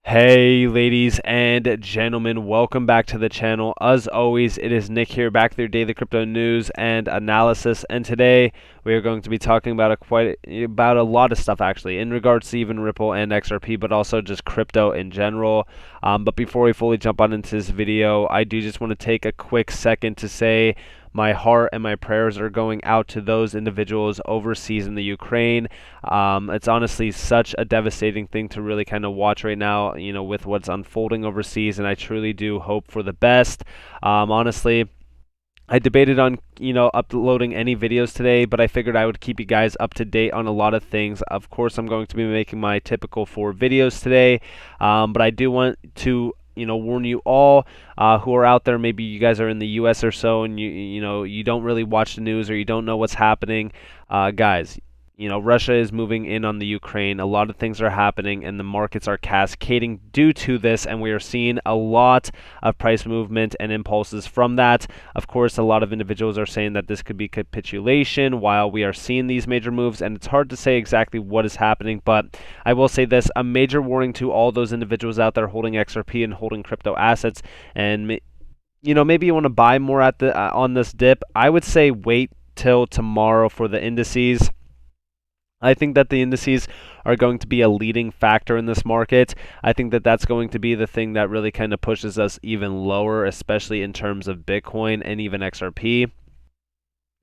Hey ladies and gentlemen, welcome back to the channel. As always, it is Nick here, back with your daily crypto news and analysis, and today we are going to be talking about a lot of stuff actually, in regards to even Ripple and XRP, but also just crypto in general. But before we fully jump on into this video, I do just want to take a quick second to say my heart and my prayers are going out to those individuals overseas in the Ukraine. It's honestly such a devastating thing to really kind of watch right now, with what's unfolding overseas, and I truly do hope for the best. Honestly, I debated on, uploading any videos today, but I figured I would keep you guys up to date on a lot of things. Of course, I'm going to be making my typical 4 videos today, but I do want to warn you all who are out there. Maybe you guys are in the US or so, and you don't really watch the news, or you don't know what's happening. Guys, Russia is moving in on the Ukraine. A lot of things are happening, and the markets are cascading due to this, and we are seeing a lot of price movement and impulses from that. Of course, a lot of individuals are saying that this could be capitulation while we are seeing these major moves, and it's hard to say exactly what is happening, but I will say this: a major warning to all those individuals out there holding XRP and holding crypto assets, and maybe you want to buy more at the on this dip. I would say wait till tomorrow for the indices. I think that the indices are going to be a leading factor in this market. I think that that's going to be the thing that really kind of pushes us even lower, especially in terms of Bitcoin and even XRP.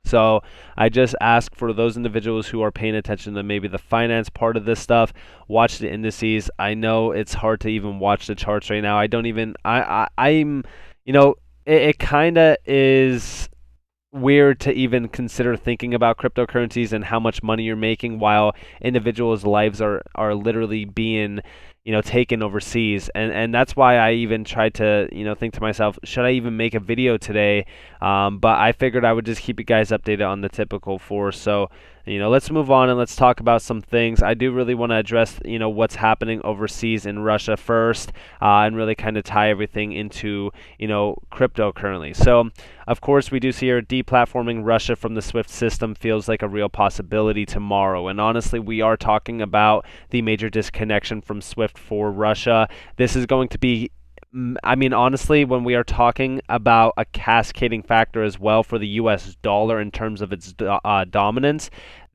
So I just ask for those individuals who are paying attention to maybe the finance part of this stuff, watch the indices. I know it's hard to even watch the charts right now. It kind of is weird to even consider thinking about cryptocurrencies and how much money you're making while individuals' lives are literally being taken overseas, and that's why I even tried to think to myself, should I even make a video today? But I figured I would just keep you guys updated on the typical 4. So let's move on and let's talk about some things. I do really want to address what's happening overseas in Russia first, and really kind of tie everything into crypto currently. So of course we do see here deplatforming Russia from the SWIFT system feels like a real possibility tomorrow, and honestly we are talking about the major disconnection from SWIFT for Russia. This is going to be, honestly, when we are talking about a cascading factor as well for the US dollar in terms of its dominance,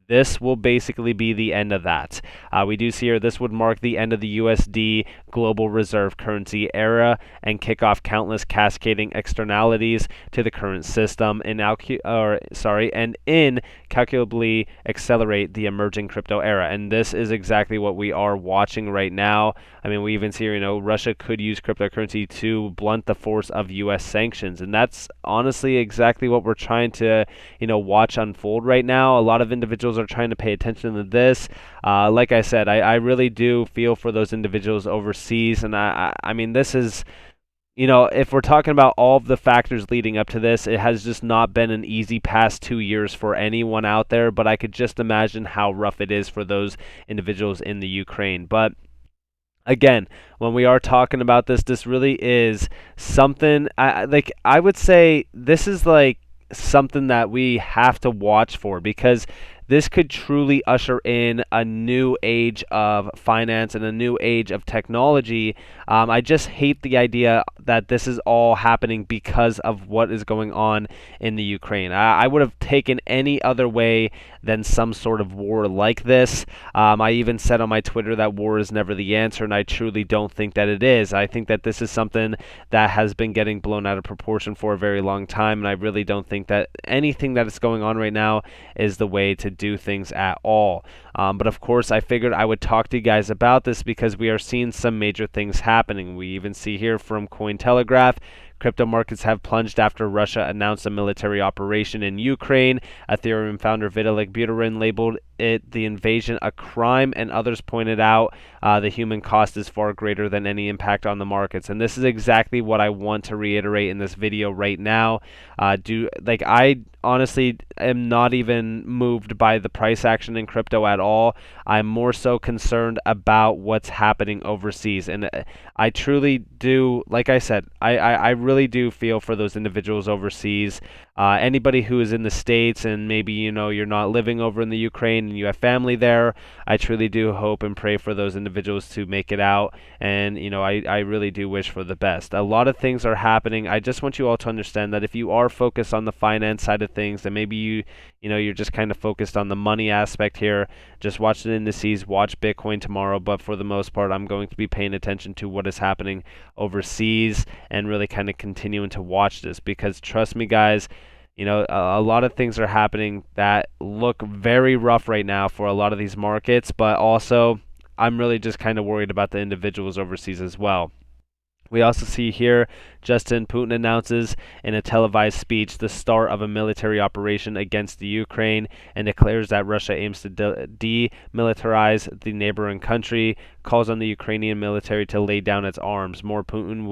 this will basically be the end of that. We do see here this would mark the end of the USD global reserve currency era and kick off countless cascading externalities to the current system, and incalculably accelerate the emerging crypto era. And this is exactly what we are watching right now. We even see here, Russia could use cryptocurrency to blunt the force of US sanctions, and that's honestly exactly what we're trying to watch unfold right now. A lot of individuals are trying to pay attention to this. Like I said, I really do feel for those individuals overseas, and this is, if we're talking about all of the factors leading up to this, it has just not been an easy past 2 years for anyone out there, but I could just imagine how rough it is for those individuals in the Ukraine. But again, when we are talking about this really is something, I would say this is like something that we have to watch for, because this could truly usher in a new age of finance and a new age of technology. I just hate the idea that this is all happening because of what is going on in the Ukraine. I would have taken any other way than some sort of war like this. I even said on my Twitter that war is never the answer, and I truly don't think that it is. I think that this is something that has been getting blown out of proportion for a very long time, and I really don't think that anything that is going on right now is the way to do things at all. But of course, I figured I would talk to you guys about this because we are seeing some major things happening. We even see here from Cointelegraph, crypto markets have plunged after Russia announced a military operation in Ukraine. Ethereum founder Vitalik Buterin labeled it the invasion a crime, and others pointed out the human cost is far greater than any impact on the markets. And this is exactly what I want to reiterate in this video right now. I honestly am not even moved by the price action in crypto at all. I'm more so concerned about what's happening overseas, and I truly do, like I said, I really do feel for those individuals overseas. Anybody who is in the States and maybe, you're not living over in the Ukraine and you have family there, I truly do hope and pray for those individuals to make it out. And, I really do wish for the best. A lot of things are happening. I just want you all to understand that if you are focused on the finance side of things, then maybe you're just kind of focused on the money aspect here. Just watch the indices, watch Bitcoin tomorrow. But for the most part, I'm going to be paying attention to what is happening overseas and really kind of continuing to watch this, because trust me, guys, a lot of things are happening that look very rough right now for a lot of these markets, but also I'm really just kind of worried about the individuals overseas as well. We also see here Justin Putin announces in a televised speech the start of a military operation against the Ukraine and declares that Russia aims to demilitarize the neighboring country, calls on the Ukrainian military to lay down its arms. More, Putin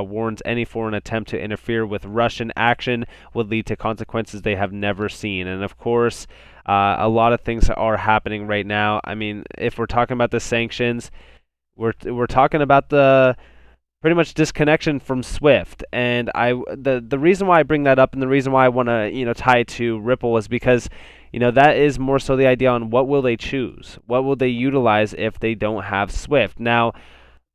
warns any foreign attempt to interfere with Russian action would lead to consequences they have never seen. And of course, a lot of things are happening right now. I mean, if we're talking about the sanctions, we're talking about the pretty much disconnection from Swift. And the reason why I bring that up and the reason why I want to tie it to Ripple is because that is more so the idea on what will they choose, what will they utilize if they don't have Swift. Now,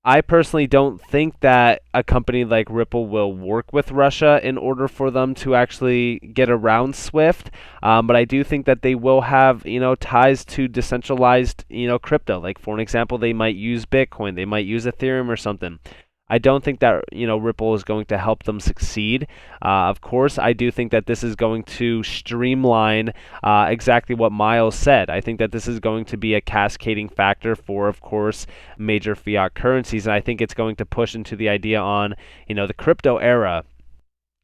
I personally don't think that a company like Ripple will work with Russia in order for them to actually get around Swift, but I do think that they will have ties to decentralized crypto. Like, for an example, they might use Bitcoin, they might use Ethereum or something. I don't think that Ripple is going to help them succeed. Of course, I do think that this is going to streamline exactly what Miles said. I think that this is going to be a cascading factor for, of course, major fiat currencies, and I think it's going to push into the idea on the crypto era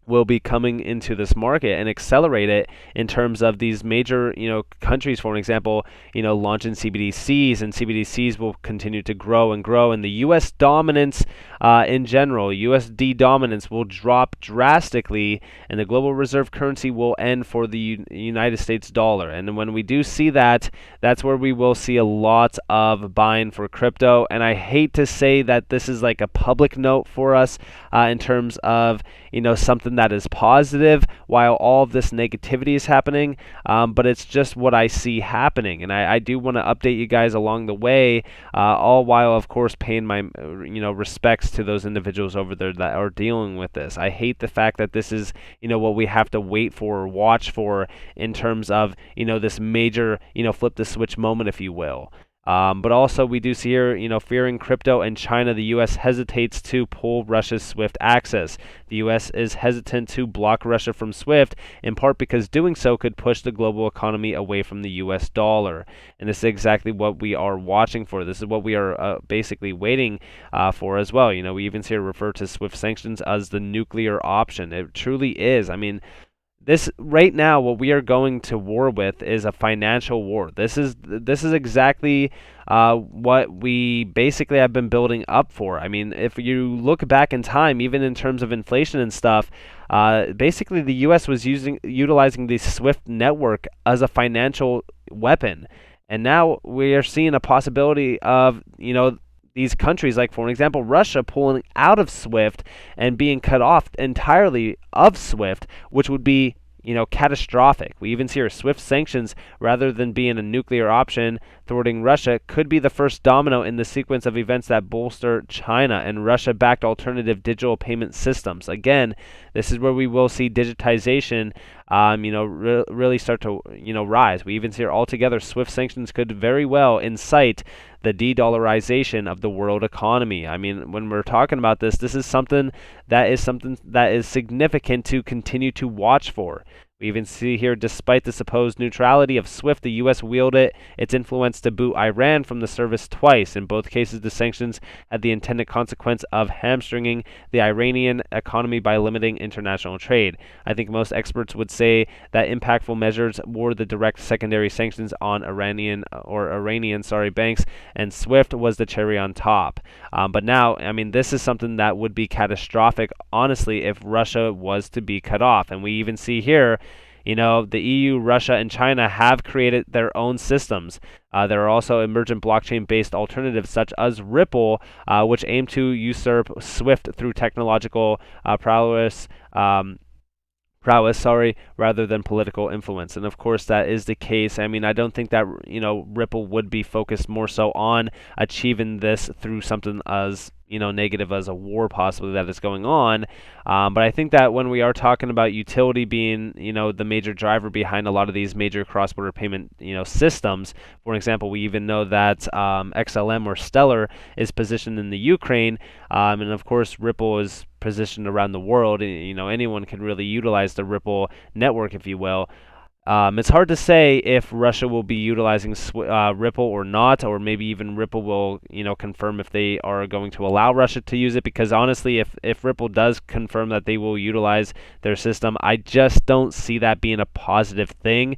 will be coming into this market and accelerate it in terms of these major, countries, for an example, launching CBDCs, and CBDCs will continue to grow and grow, and the U.S. dominance in general, USD dominance will drop drastically, and the global reserve currency will end for the United States dollar. And when we do see that, that's where we will see a lot of buying for crypto. And I hate to say that this is like a public note for us in terms of something that is positive while all of this negativity is happening, but it's just what I see happening, and I do want to update you guys along the way, all while of course paying my respects to those individuals over there that are dealing with this. I hate the fact that this is what we have to wait for or watch for in terms of this major flip the switch moment, if you will. But also we do see here, fearing crypto and China, the U.S. hesitates to pull Russia's SWIFT access. The U.S. is hesitant to block Russia from SWIFT, in part because doing so could push the global economy away from the U.S. dollar. And this is exactly what we are watching for. This is what we are basically waiting for as well. We even see here refer to SWIFT sanctions as the nuclear option. It truly is. I mean, this right now, what we are going to war with is a financial war. This is exactly what we basically have been building up for. I mean, if you look back in time, even in terms of inflation and stuff, basically the U.S. was utilizing the SWIFT network as a financial weapon, and now we are seeing a possibility of these countries, like for an example Russia, pulling out of SWIFT and being cut off entirely of SWIFT, which would be catastrophic. We even see our SWIFT sanctions, rather than being a nuclear option thwarting Russia, could be the first domino in the sequence of events that bolster China and Russia-backed alternative digital payment systems. Again, this is where we will see digitization really start to rise. We even see here altogether SWIFT sanctions could very well incite the de-dollarization of the world economy. I mean, when we're talking about this, this is something that is significant to continue to watch for. We even see here, despite the supposed neutrality of SWIFT, the U.S. wielded its influence to boot Iran from the service twice. In both cases, the sanctions had the intended consequence of hamstringing the Iranian economy by limiting international trade. I think most experts would say that impactful measures were the direct secondary sanctions on Iranian banks, and SWIFT was the cherry on top. But now, I mean, this is something that would be catastrophic, honestly, if Russia was to be cut off. And we even see here, the EU, Russia, and China have created their own systems. There are also emergent blockchain-based alternatives such as Ripple, which aim to usurp SWIFT through technological prowess, prowess, sorry, rather than political influence. And of course, that is the case. I mean, I don't think that, Ripple would be focused more so on achieving this through something as, negative as a war possibly that is going on. But I think that when we are talking about utility being, the major driver behind a lot of these major cross-border payment, systems, for example, we even know that XLM or Stellar is positioned in the Ukraine, and of course, Ripple is positioned around the world. Anyone can really utilize the Ripple network, if you will. It's hard to say if Russia will be utilizing Ripple or not, or maybe even Ripple will, confirm if they are going to allow Russia to use it. Because honestly, if Ripple does confirm that they will utilize their system, I just don't see that being a positive thing.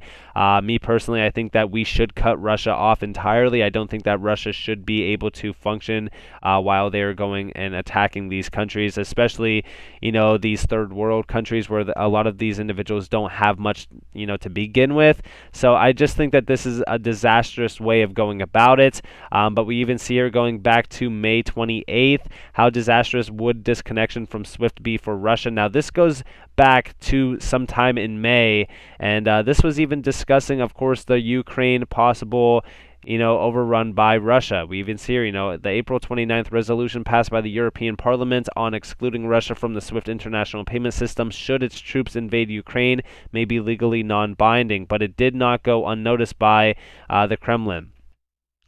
Me personally, I think that we should cut Russia off entirely. I don't think that Russia should be able to function while they are going and attacking these countries, especially, these third world countries where a lot of these individuals don't have much, to begin with. So I just think that this is a disastrous way of going about it. But we even see here going back to May 28th, how disastrous would disconnection from SWIFT be for Russia? Now, this goes back to sometime in May, and this was even discussing, of course, the Ukraine possible overrun by Russia. We even see here, the April 29th resolution passed by the European Parliament on excluding Russia from the SWIFT international payment system should its troops invade Ukraine may be legally non-binding, but it did not go unnoticed by the Kremlin.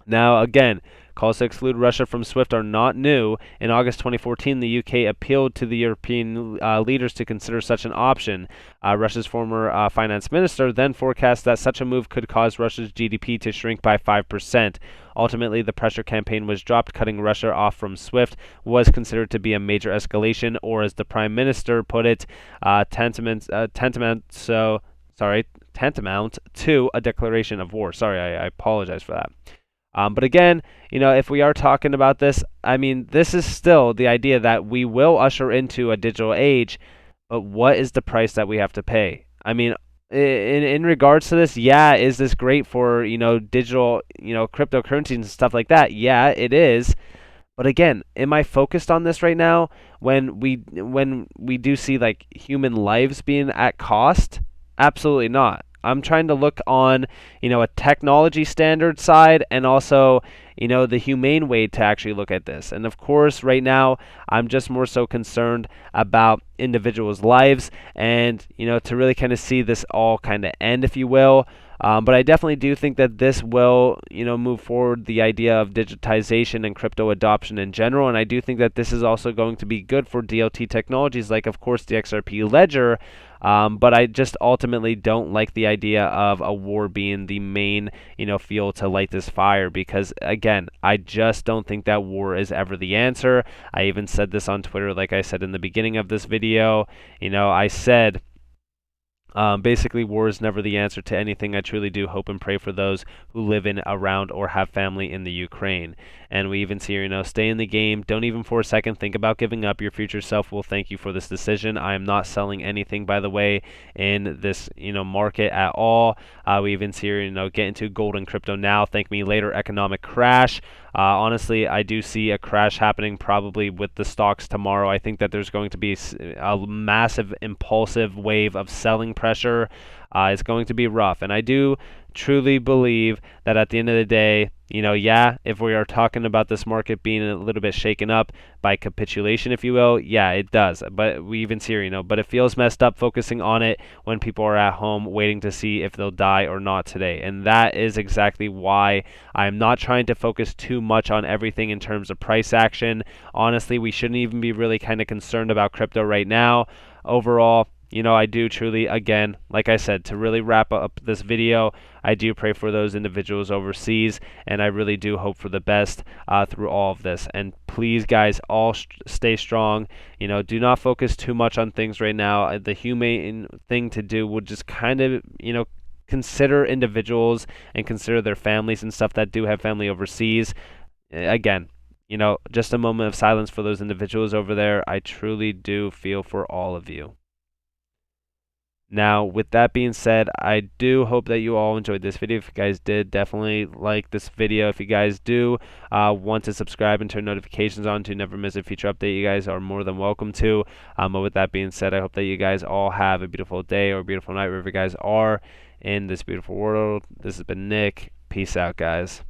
Now, again, calls to exclude Russia from SWIFT are not new. In August 2014, the UK appealed to the European leaders to consider such an option. Russia's former finance minister then forecast that such a move could cause Russia's GDP to shrink by 5%. Ultimately, the pressure campaign was dropped. Cutting Russia off from SWIFT was considered to be a major escalation, or as the prime minister put it, tantamount to a declaration of war. Sorry, I apologize for that. But again, if we are talking about this, I mean, this is still the idea that we will usher into a digital age, but what is the price that we have to pay? I mean, in regards to this, yeah, is this great for, digital, cryptocurrencies and stuff like that? Yeah, it is. But again, am I focused on this right now when we do see like human lives being at cost? Absolutely not. I'm trying to look on, a technology standard side and also, the humane way to actually look at this. And of course, right now, I'm just more so concerned about individuals' lives and, to really kind of see this all kind of end, if you will. But I definitely do think that this will, move forward the idea of digitization and crypto adoption in general. And I do think that this is also going to be good for DLT technologies, like, of course, the XRP ledger. But I just ultimately don't like the idea of a war being the main, fuel to light this fire because, again, I just don't think that war is ever the answer. I even said this on Twitter, like I said in the beginning of this video. I said, basically, war is never the answer to anything. I truly do hope and pray for those who live in, around, or have family in the Ukraine. And we even see, stay in the game. Don't even for a second think about giving up. Your future self will thank you for this decision. I am not selling anything, by the way, in this, market at all. We even see, get into gold and crypto now. Thank me later. Economic crash. Honestly, I do see a crash happening probably with the stocks tomorrow. I think that there's going to be a massive impulsive wave of selling pressure. It's going to be rough. And I do truly believe that at the end of the day, if we are talking about this market being a little bit shaken up by capitulation, if you will, yeah, it does. But we even see, but it feels messed up focusing on it when people are at home waiting to see if they'll die or not today. And that is exactly why I'm not trying to focus too much on everything in terms of price action. Honestly, we shouldn't even be really kind of concerned about crypto right now. Overall, I do truly, again, like I said, to really wrap up this video, I do pray for those individuals overseas, and I really do hope for the best through all of this. And please, guys, all stay strong. Do not focus too much on things right now. The humane thing to do would just kind of, consider individuals and consider their families and stuff that do have family overseas. Again, just a moment of silence for those individuals over there. I truly do feel for all of you. Now, with that being said, I do hope that you all enjoyed this video. If you guys did, definitely like this video. If you guys do want to subscribe and turn notifications on to never miss a future update, you guys are more than welcome to. But with that being said, I hope that you guys all have a beautiful day or a beautiful night wherever you guys are in this beautiful world. This has been Nick. Peace out, guys.